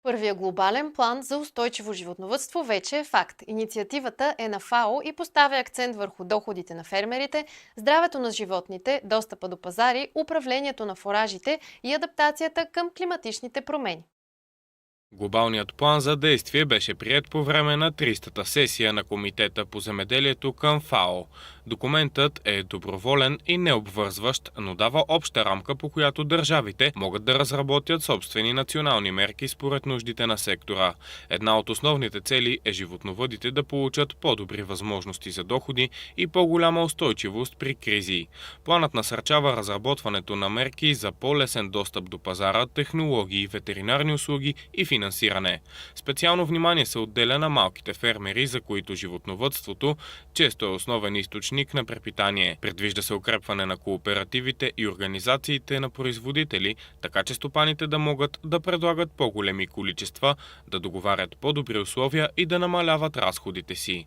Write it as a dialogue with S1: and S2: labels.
S1: Първия глобален план за устойчиво животновъдство вече е факт. Инициативата е на ФАО и поставя акцент върху доходите на фермерите, здравето на животните, достъпа до пазари, управлението на фуражите и адаптацията към климатичните промени.
S2: Глобалният план за действие беше приет по време на 30-та сесия на Комитета по земеделието към ФАО. Документът е доброволен и необвързващ, но дава обща рамка, по която държавите могат да разработят собствени национални мерки според нуждите на сектора. Една от основните цели е животновъдите да получат по-добри възможности за доходи и по-голяма устойчивост при кризи. Планът насърчава разработването на мерки за по-лесен достъп до пазара, технологии, ветеринарни услуги и финансиране. Специално внимание се отделя на малките фермери, за които животновъдството често е основен източник на препитание. Предвижда се укрепване на кооперативите и организациите на производители, така че стопаните да могат да предлагат по-големи количества, да договарят по-добри условия и да намаляват разходите си.